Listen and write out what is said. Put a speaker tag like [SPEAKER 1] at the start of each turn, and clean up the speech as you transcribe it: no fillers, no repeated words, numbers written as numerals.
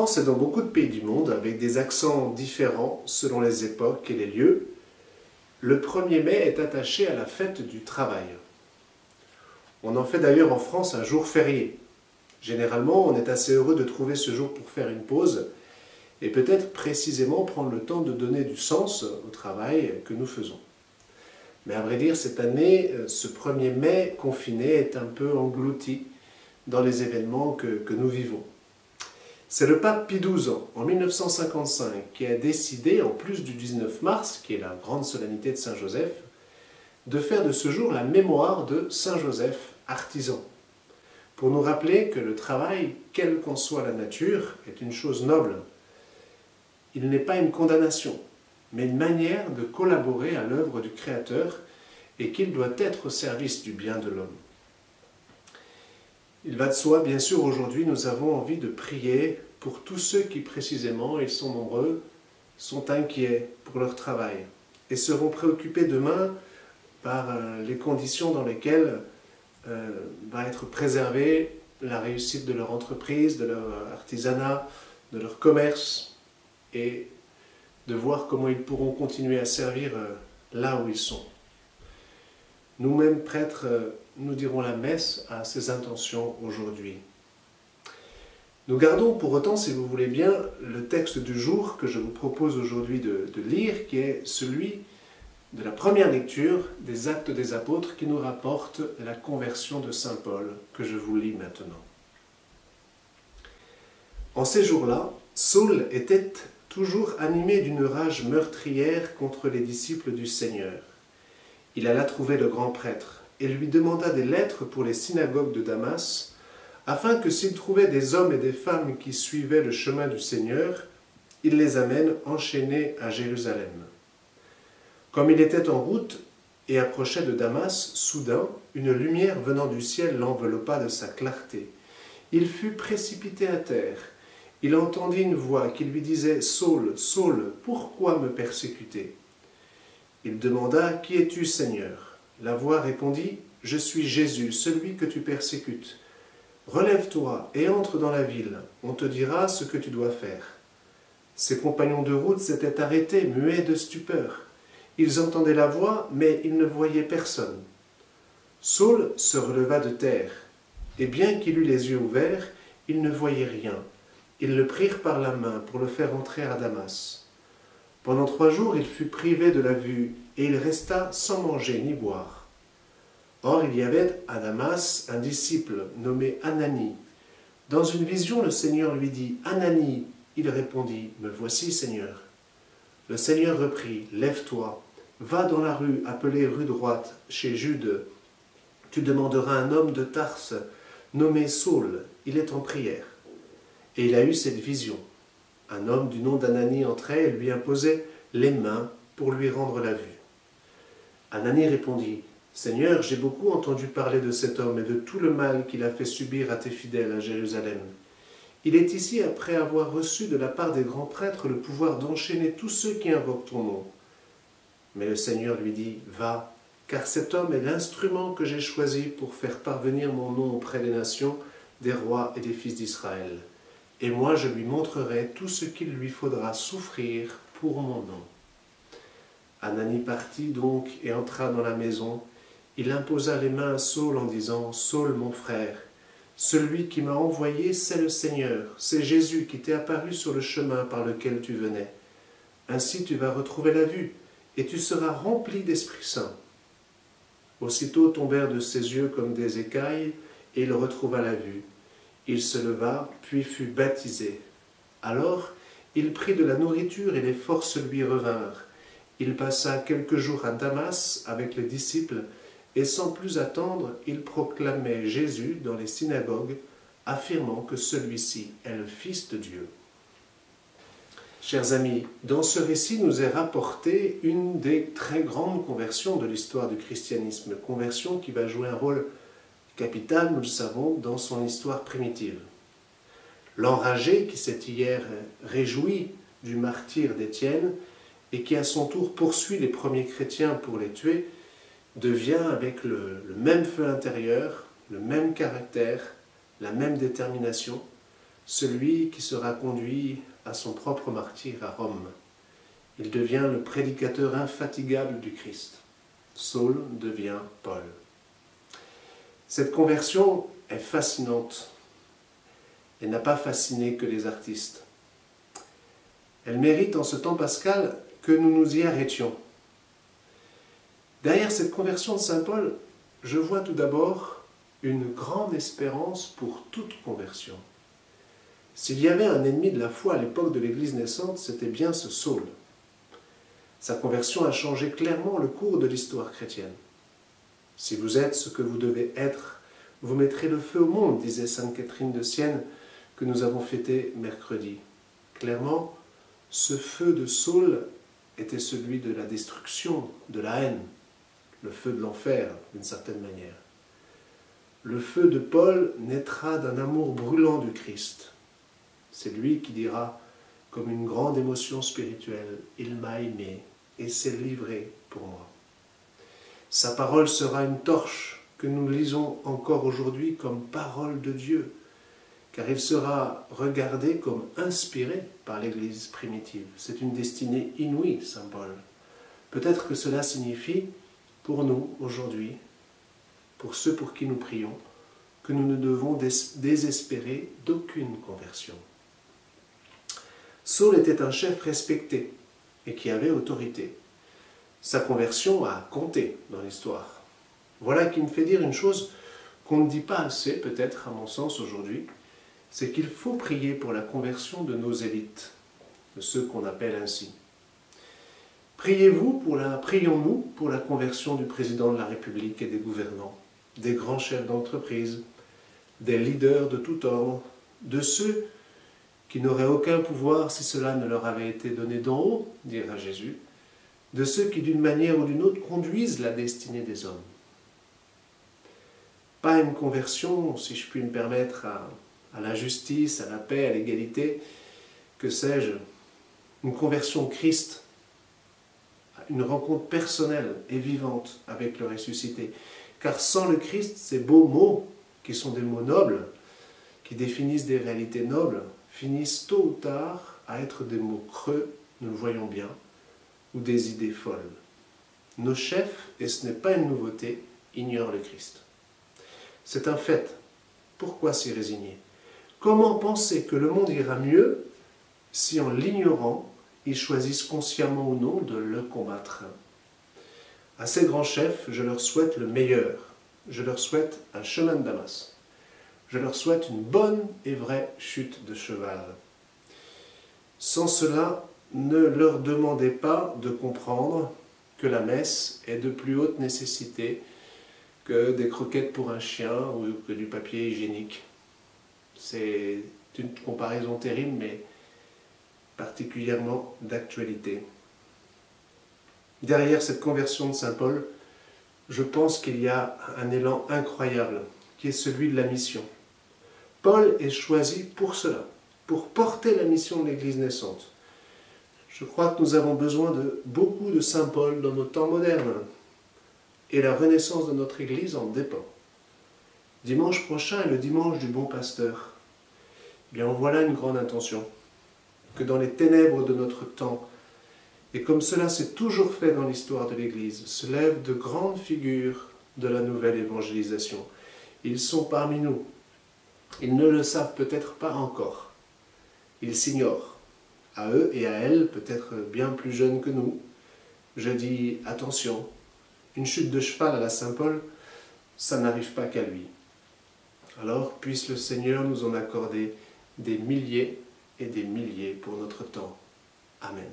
[SPEAKER 1] France et dans beaucoup de pays du monde, avec des accents différents selon les époques et les lieux, le 1er mai est attaché à la fête du travail. On en fait d'ailleurs en France un jour férié. Généralement, on est assez heureux de trouver ce jour pour faire une pause et peut-être précisément prendre le temps de donner du sens au travail que nous faisons. Mais à vrai dire, cette année, ce 1er mai confiné est un peu englouti dans les événements que nous vivons. C'est le pape Pie XII, en 1955, qui a décidé, en plus du 19 mars, qui est la grande solennité de Saint Joseph, de faire de ce jour la mémoire de Saint Joseph, artisan, pour nous rappeler que le travail, quelle qu'en soit la nature, est une chose noble. Il n'est pas une condamnation, mais une manière de collaborer à l'œuvre du Créateur et qu'il doit être au service du bien de l'homme. Il va de soi, bien sûr, aujourd'hui, nous avons envie de prier pour tous ceux qui, précisément, ils sont nombreux, sont inquiets pour leur travail et seront préoccupés demain par les conditions dans lesquelles va être préservée la réussite de leur entreprise, de leur artisanat, de leur commerce et de voir comment ils pourront continuer à servir là où ils sont. Nous-mêmes, prêtres, nous dirons la messe à ces intentions aujourd'hui. Nous gardons pour autant, si vous voulez bien, le texte du jour que je vous propose aujourd'hui de lire, qui est celui de la première lecture des Actes des Apôtres qui nous rapporte la conversion de Saint Paul, que je vous lis maintenant. En ces jours-là, Saul était toujours animé d'une rage meurtrière contre les disciples du Seigneur. Il alla trouver le grand prêtre et lui demanda des lettres pour les synagogues de Damas, afin que s'il trouvait des hommes et des femmes qui suivaient le chemin du Seigneur, il les amène enchaînés à Jérusalem. Comme il était en route et approchait de Damas, soudain, une lumière venant du ciel l'enveloppa de sa clarté. Il fut précipité à terre. Il entendit une voix qui lui disait « Saul, Saul, pourquoi me persécuter ?» Il demanda « Qui es-tu, Seigneur ?» La voix répondit « Je suis Jésus, celui que tu persécutes. Relève-toi et entre dans la ville, on te dira ce que tu dois faire. » Ses compagnons de route s'étaient arrêtés, muets de stupeur. Ils entendaient la voix, mais ils ne voyaient personne. Saul se releva de terre, et bien qu'il eût les yeux ouverts, il ne voyait rien. Ils le prirent par la main pour le faire entrer à Damas. Pendant 3 jours, il fut privé de la vue, et il resta sans manger ni boire. Or, il y avait à Damas un disciple nommé Ananie. Dans une vision, le Seigneur lui dit « Ananie !» Il répondit « Me voici, Seigneur. » Le Seigneur reprit « Lève-toi, va dans la rue appelée rue droite, chez Jude. Tu demanderas un homme de Tarse, nommé Saul, il est en prière. » Et il a eu cette vision. Un homme du nom d'Ananie entrait et lui imposait les mains pour lui rendre la vue. Ananie répondit « Seigneur, j'ai beaucoup entendu parler de cet homme et de tout le mal qu'il a fait subir à tes fidèles à Jérusalem. Il est ici après avoir reçu de la part des grands prêtres le pouvoir d'enchaîner tous ceux qui invoquent ton nom. » Mais le Seigneur lui dit « Va, car cet homme est l'instrument que j'ai choisi pour faire parvenir mon nom auprès des nations, des rois et des fils d'Israël. Et moi je lui montrerai tout ce qu'il lui faudra souffrir pour mon nom. » Ananie partit donc et entra dans la maison. Il imposa les mains à Saul en disant « Saul, mon frère, celui qui m'a envoyé, c'est le Seigneur, c'est Jésus qui t'est apparu sur le chemin par lequel tu venais. Ainsi tu vas retrouver la vue, et tu seras rempli d'Esprit Saint. » Aussitôt tombèrent de ses yeux comme des écailles, et il retrouva la vue. Il se leva, puis fut baptisé. Alors, il prit de la nourriture et les forces lui revinrent. Il passa quelques jours à Damas avec les disciples, et sans plus attendre, il proclamait Jésus dans les synagogues, affirmant que celui-ci est le Fils de Dieu. Chers amis, dans ce récit nous est rapportée une des très grandes conversions de l'histoire du christianisme, conversion qui va jouer un rôle capital, nous le savons, dans son histoire primitive. L'enragé qui s'est hier réjoui du martyre d'Étienne et qui à son tour poursuit les premiers chrétiens pour les tuer, devient avec le même feu intérieur, le même caractère, la même détermination, celui qui sera conduit à son propre martyre à Rome. Il devient le prédicateur infatigable du Christ. Saul devient Paul. Cette conversion est fascinante. Elle n'a pas fasciné que les artistes. Elle mérite en ce temps pascal que nous nous y arrêtions. Derrière cette conversion de saint Paul, je vois tout d'abord une grande espérance pour toute conversion. S'il y avait un ennemi de la foi à l'époque de l'Église naissante, c'était bien ce Saul. Sa conversion a changé clairement le cours de l'histoire chrétienne. Si vous êtes ce que vous devez être, vous mettrez le feu au monde, disait sainte Catherine de Sienne, que nous avons fêté mercredi. Clairement, ce feu de Saul était celui de la destruction, de la haine, le feu de l'enfer, d'une certaine manière. Le feu de Paul naîtra d'un amour brûlant du Christ. C'est lui qui dira, comme une grande émotion spirituelle, « Il m'a aimé et s'est livré pour moi ». Sa parole sera une torche que nous lisons encore aujourd'hui comme parole de Dieu, car il sera regardé comme inspiré par l'Église primitive. C'est une destinée inouïe, saint Paul. Peut-être que cela signifie, pour nous, aujourd'hui, pour ceux pour qui nous prions, que nous ne devons désespérer d'aucune conversion. Saul était un chef respecté et qui avait autorité. Sa conversion a compté dans l'histoire. Voilà qui me fait dire une chose qu'on ne dit pas assez, peut-être à mon sens aujourd'hui, c'est qu'il faut prier pour la conversion de nos élites, de ceux qu'on appelle ainsi. Prions-nous pour la conversion du président de la République et des gouvernants, des grands chefs d'entreprise, des leaders de tout ordre, de ceux qui n'auraient aucun pouvoir si cela ne leur avait été donné d'en haut, dira Jésus, de ceux qui d'une manière ou d'une autre conduisent la destinée des hommes. Pas une conversion, si je puis me permettre, à la justice, à la paix, à l'égalité, que sais-je, une conversion au Christ, une rencontre personnelle et vivante avec le ressuscité. Car sans le Christ, ces beaux mots, qui sont des mots nobles, qui définissent des réalités nobles, finissent tôt ou tard à être des mots creux, nous le voyons bien, ou des idées folles. Nos chefs, et ce n'est pas une nouveauté, ignorent le Christ. C'est un fait. Pourquoi s'y résigner? Comment penser que le monde ira mieux si en l'ignorant, ils choisissent consciemment ou non de le combattre? À ces grands chefs, je leur souhaite le meilleur. Je leur souhaite un chemin de Damas. Je leur souhaite une bonne et vraie chute de cheval. Sans cela, ne leur demandez pas de comprendre que la messe est de plus haute nécessité que des croquettes pour un chien ou que du papier hygiénique. C'est une comparaison terrible, mais particulièrement d'actualité. Derrière cette conversion de saint Paul, je pense qu'il y a un élan incroyable, qui est celui de la mission. Paul est choisi pour cela, pour porter la mission de l'Église naissante. Je crois que nous avons besoin de beaucoup de saint Paul dans nos temps modernes, et la renaissance de notre Église en dépend. Dimanche prochain est le dimanche du bon pasteur. Eh bien, voilà une grande intention, que dans les ténèbres de notre temps, et comme cela s'est toujours fait dans l'histoire de l'Église, se lèvent de grandes figures de la nouvelle évangélisation. Ils sont parmi nous. Ils ne le savent peut-être pas encore. Ils s'ignorent. À eux et à elles, peut-être bien plus jeunes que nous, je dis attention, une chute de cheval à la saint Paul, ça n'arrive pas qu'à lui. Alors puisse le Seigneur nous en accorder des milliers et des milliers pour notre temps. Amen.